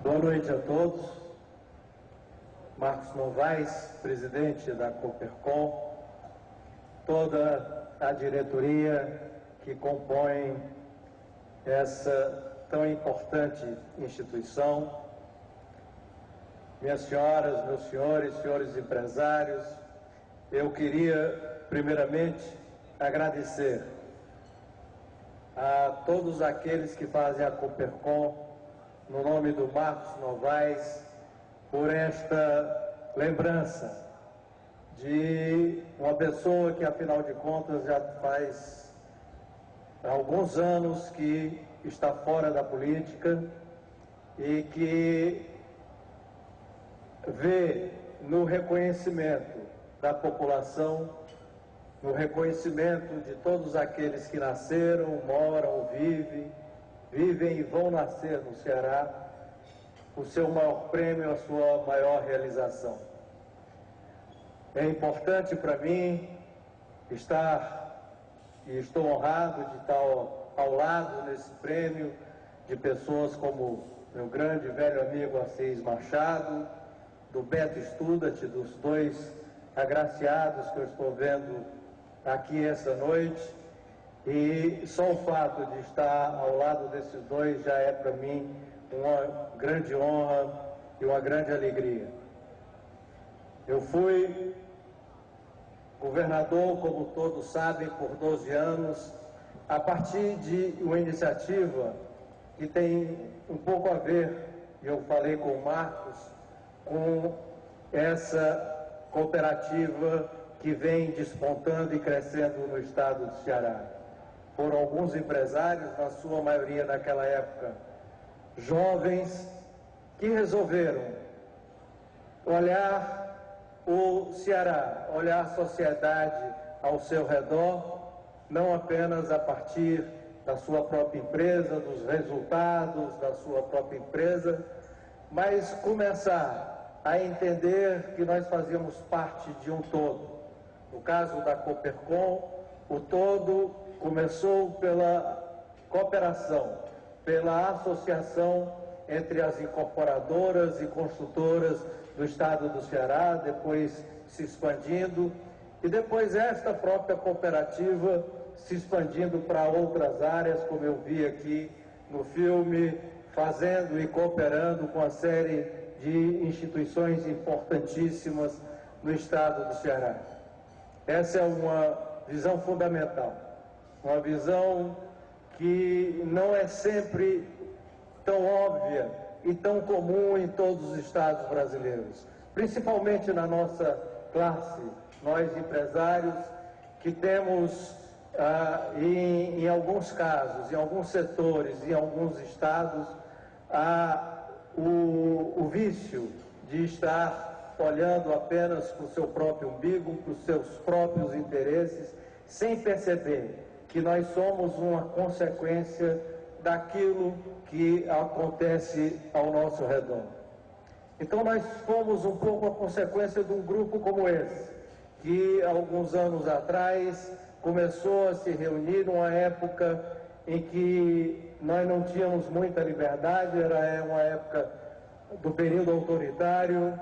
Boa noite a todos. Marcos Novaes, presidente da Coopercon, toda a diretoria que compõe essa tão importante instituição, minhas senhoras, meus senhores, senhores empresários, eu queria primeiramente agradecer a todos aqueles que fazem a Coopercon, no nome do Marcos Novaes, por esta lembrança de uma pessoa que, afinal de contas, já faz alguns anos que está fora da política e que vê no reconhecimento da população, no reconhecimento de todos aqueles que nasceram, moram, vivem e vão nascer no Ceará, o seu maior prêmio, a sua maior realização. É importante para mim estar, e estou honrado de estar ao lado nesse prêmio de pessoas como meu grande e velho amigo Assis Machado, do Beto Studat, dos dois agraciados que eu estou vendo aqui essa noite. E só o fato de estar ao lado desses dois já é para mim uma grande honra e uma grande alegria. Eu fui governador, como todos sabem, por 12 anos, a partir de uma iniciativa que tem um pouco a ver, e eu falei com o Marcos, com essa cooperativa que vem despontando e crescendo no estado do Ceará. Foram alguns empresários, na sua maioria naquela época, jovens, que resolveram olhar o Ceará, olhar a sociedade ao seu redor, não apenas a partir da sua própria empresa, dos resultados da sua própria empresa, mas começar a entender que nós fazíamos parte de um todo. No caso da Coopercon, o todo começou pela cooperação, pela associação entre as incorporadoras e construtoras do estado do Ceará, depois se expandindo, e depois esta própria cooperativa se expandindo para outras áreas, como eu vi aqui no filme, fazendo e cooperando com a série de instituições importantíssimas no estado do Ceará. Essa é uma visão fundamental, uma visão que não é sempre tão óbvia e tão comum em todos os estados brasileiros, principalmente na nossa classe, nós empresários que temos, em alguns casos, em alguns setores, em alguns estados, o vício de estar olhando apenas para o seu próprio umbigo, para os seus próprios interesses, sem perceber que nós somos uma consequência daquilo que acontece ao nosso redor. Então nós fomos um pouco a consequência de um grupo como esse, que alguns anos atrás começou a se reunir numa época em que nós não tínhamos muita liberdade, era uma época do período autoritário,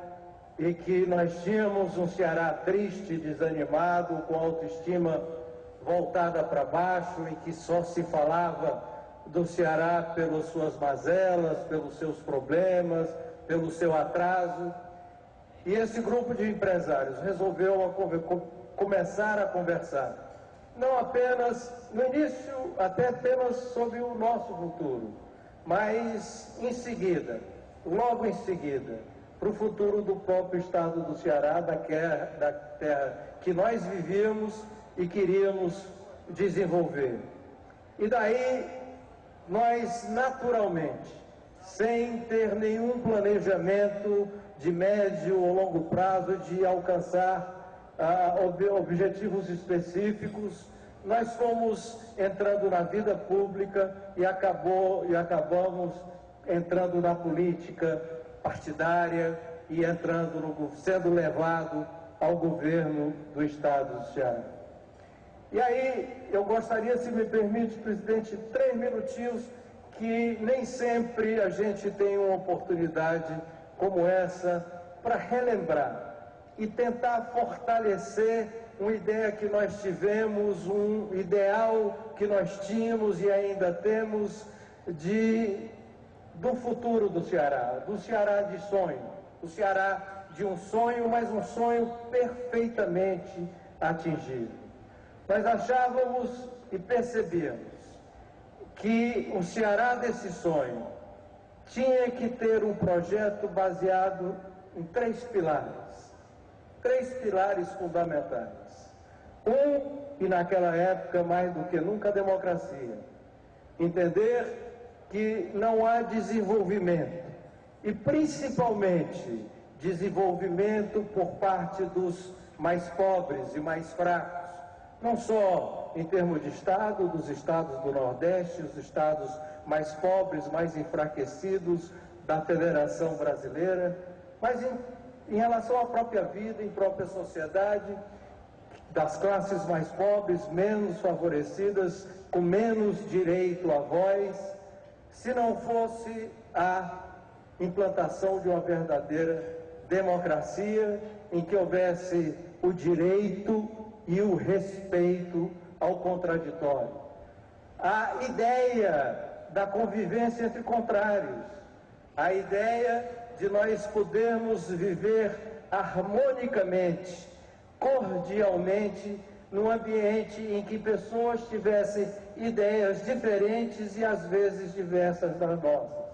e que nós tínhamos um Ceará triste, desanimado, com autoestima voltada para baixo, e que só se falava do Ceará pelas suas mazelas, pelos seus problemas, pelo seu atraso. E esse grupo de empresários resolveu começar a conversar, não apenas, no início, até apenas sobre o nosso futuro, mas em seguida, logo em seguida, para o futuro do próprio estado do Ceará, da terra que nós vivíamos e queríamos desenvolver. E daí, nós naturalmente, sem ter nenhum planejamento de médio ou longo prazo de alcançar objetivos específicos, nós fomos entrando na vida pública e acabamos entrando na política partidária e sendo levado ao governo do estado do Ceará. E aí, eu gostaria, se me permite, presidente, 3 minutinhos, que nem sempre a gente tem uma oportunidade como essa para relembrar e tentar fortalecer uma ideia que nós tivemos, um ideal que nós tínhamos e ainda temos do futuro do Ceará de sonho, o Ceará de um sonho, mas um sonho perfeitamente atingido. Nós achávamos e percebíamos que o Ceará desse sonho tinha que ter um projeto baseado em três pilares fundamentais. E naquela época, mais do que nunca, a democracia. Entender que não há desenvolvimento, e principalmente desenvolvimento por parte dos mais pobres e mais fracos, não só em termos de Estado, dos estados do Nordeste, os estados mais pobres, mais enfraquecidos da Federação Brasileira, mas em relação à própria vida, em própria sociedade, das classes mais pobres, menos favorecidas, com menos direito à voz, se não fosse a implantação de uma verdadeira democracia em que houvesse o direito e o respeito ao contraditório. A ideia da convivência entre contrários, a ideia de nós podermos viver harmonicamente, cordialmente, num ambiente em que pessoas tivessem ideias diferentes e às vezes diversas das nossas.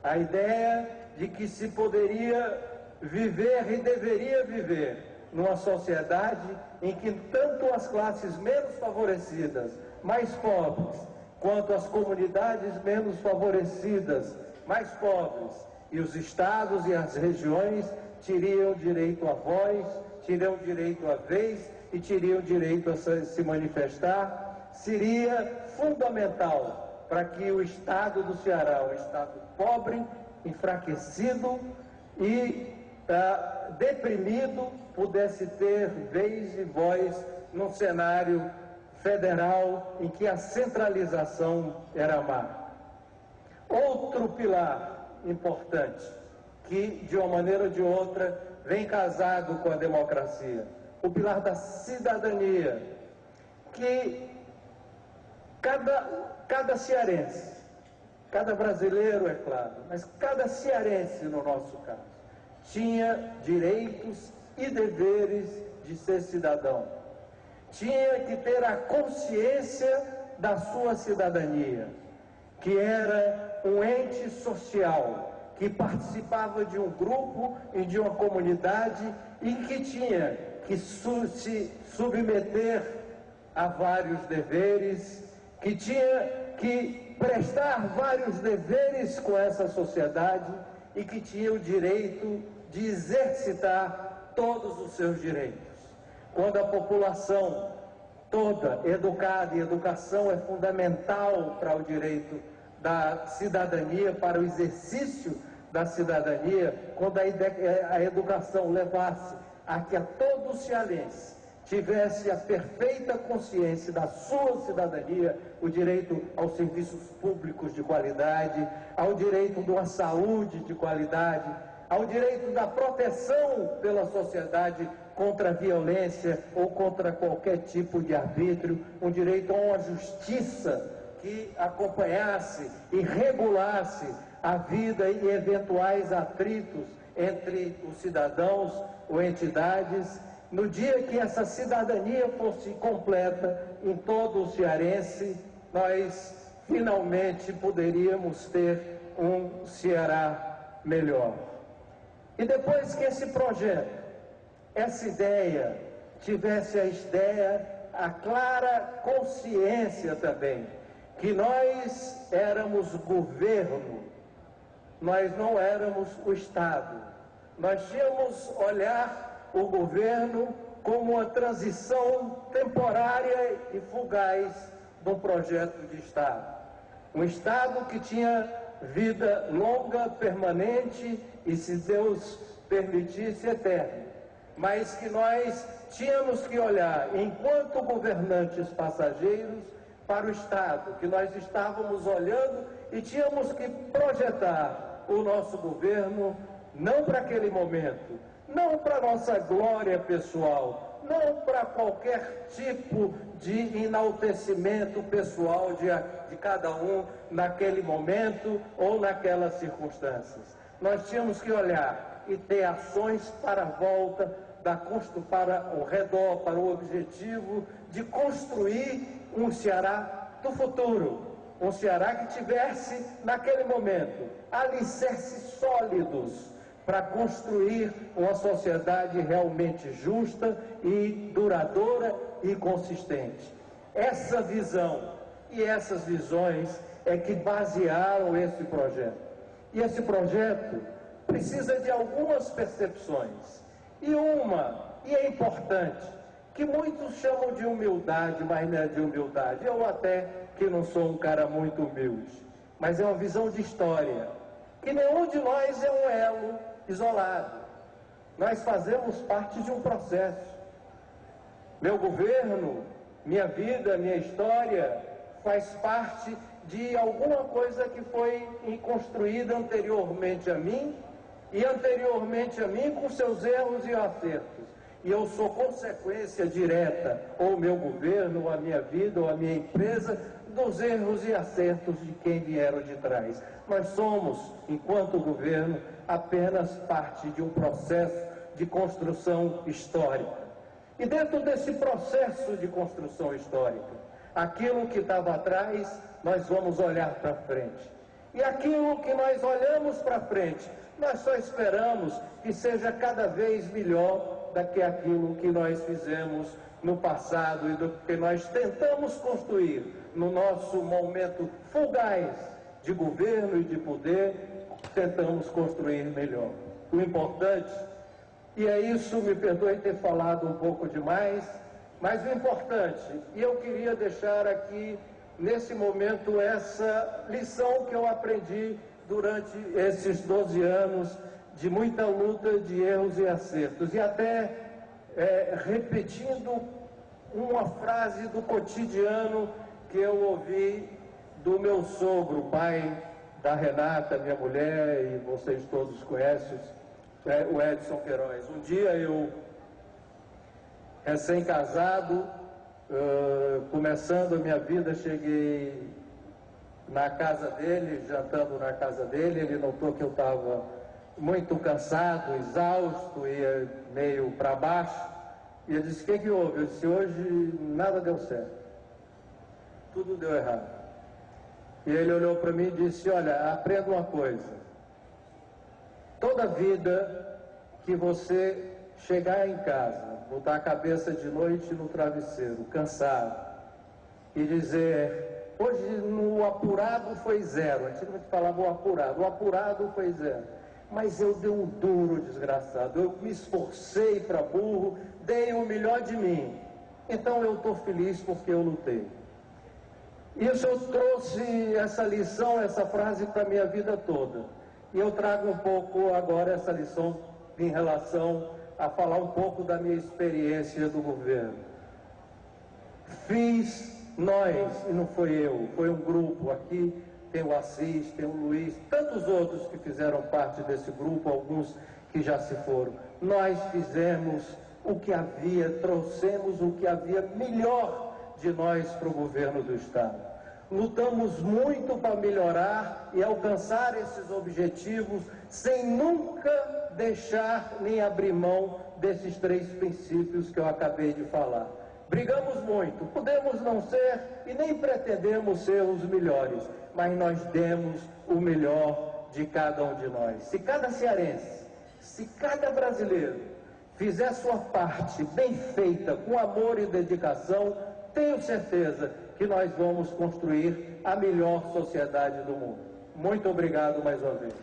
A ideia de que se poderia viver e deveria viver numa sociedade em que tanto as classes menos favorecidas, mais pobres, quanto as comunidades menos favorecidas, mais pobres, e os estados e as regiões teriam direito à voz, teriam direito à vez e teriam direito a se manifestar, seria fundamental para que o estado do Ceará, um estado pobre, enfraquecido e deprimido, pudesse ter vez e voz num cenário federal em que a centralização era má. Outro pilar importante, que de uma maneira ou de outra vem casado com a democracia, o pilar da cidadania, que cada cearense, cada brasileiro, é claro, mas cada cearense, no nosso caso, tinha direitos e deveres de ser cidadão. Tinha que ter a consciência da sua cidadania, que era um ente social, que participava de um grupo e de uma comunidade e que tinha que se submeter a vários deveres, que tinha que prestar vários deveres com essa sociedade e que tinha o direito de exercitar todos os seus direitos. Quando a população toda educada, e educação é fundamental para o direito da cidadania, para o exercício da cidadania, quando a educação levasse a que a todo cearense tivesse a perfeita consciência da sua cidadania, o direito aos serviços públicos de qualidade, ao direito de uma saúde de qualidade, ao direito da proteção pela sociedade contra a violência ou contra qualquer tipo de arbítrio, um direito a uma justiça que acompanhasse e regulasse a vida e eventuais atritos entre os cidadãos ou entidades. No dia que essa cidadania fosse completa em todo o cearense, nós finalmente poderíamos ter um Ceará melhor. E depois que esse projeto, essa ideia, tivesse a clara consciência também, que nós éramos governo, nós não éramos o Estado. Nós tínhamos olhar o governo como uma transição temporária e fugaz de um projeto de Estado. Um Estado que tinha vida longa, permanente e, se Deus permitisse, eterna. Mas que nós tínhamos que olhar, enquanto governantes passageiros, para o Estado, que nós estávamos olhando e tínhamos que projetar o nosso governo não para aquele momento, não para nossa glória pessoal, não para qualquer tipo de enaltecimento pessoal de cada um naquele momento ou naquelas circunstâncias. Nós tínhamos que olhar e ter ações para a volta, para o redor, para o objetivo de construir um Ceará do futuro, um Ceará que tivesse, naquele momento, alicerces sólidos para construir uma sociedade realmente justa e duradoura e consistente. Essa visão e essas visões é que basearam esse projeto. E esse projeto precisa de algumas percepções. E é importante, que muitos chamam de humildade, mas não é de humildade. Eu até que não sou um cara muito humilde, mas é uma visão de história, que nenhum de nós é um elo isolado. Nós fazemos parte de um processo. Meu governo, minha vida, minha história faz parte de alguma coisa que foi construída anteriormente a mim, e anteriormente a mim com seus erros e acertos. E eu sou consequência direta, ou meu governo, ou a minha vida, ou a minha empresa, dos erros e acertos de quem vieram de trás. Nós somos, enquanto governo, apenas parte de um processo de construção histórica. E dentro desse processo de construção histórica, aquilo que estava atrás, nós vamos olhar para frente. E aquilo que nós olhamos para frente, nós só esperamos que seja cada vez melhor do que aquilo que nós fizemos no passado e do que nós tentamos construir no nosso momento fugaz de governo e de poder, tentamos construir melhor. O importante, e é isso, me perdoe ter falado um pouco demais, mas o importante, e eu queria deixar aqui nesse momento essa lição que eu aprendi durante esses 12 anos de muita luta, de erros e acertos, e até repetindo uma frase do cotidiano que eu ouvi do meu sogro, pai da Renata, minha mulher, e vocês todos conhecem, o Edson Queiroz. Um dia eu, recém-casado, começando a minha vida, cheguei na casa dele, jantando na casa dele. Ele notou que eu estava muito cansado, exausto e meio para baixo, e ele disse: o que houve? Eu disse: hoje nada deu certo, tudo deu errado. E ele olhou para mim e disse: olha, aprenda uma coisa, toda vida que você chegar em casa, botar a cabeça de noite no travesseiro, cansado, e dizer: hoje no apurado foi zero. Antigamente falava o apurado foi zero. Mas eu dei um duro, desgraçado. Eu me esforcei para burro, dei o melhor de mim. Então eu estou feliz porque eu lutei. Isso eu trouxe essa lição, essa frase para a minha vida toda. E eu trago um pouco agora essa lição em relação a falar um pouco da minha experiência do governo. Nós, e não foi eu, foi um grupo aqui, tem o Assis, tem o Luiz, tantos outros que fizeram parte desse grupo, alguns que já se foram. Nós fizemos o que havia, trouxemos o que havia melhor de nós para o governo do Estado. Lutamos muito para melhorar e alcançar esses objetivos sem nunca deixar nem abrir mão desses 3 princípios que eu acabei de falar. Brigamos muito, podemos não ser e nem pretendemos ser os melhores, mas nós demos o melhor de cada um de nós. Se cada cearense, se cada brasileiro fizer sua parte bem feita, com amor e dedicação, tenho certeza que nós vamos construir a melhor sociedade do mundo. Muito obrigado mais uma vez.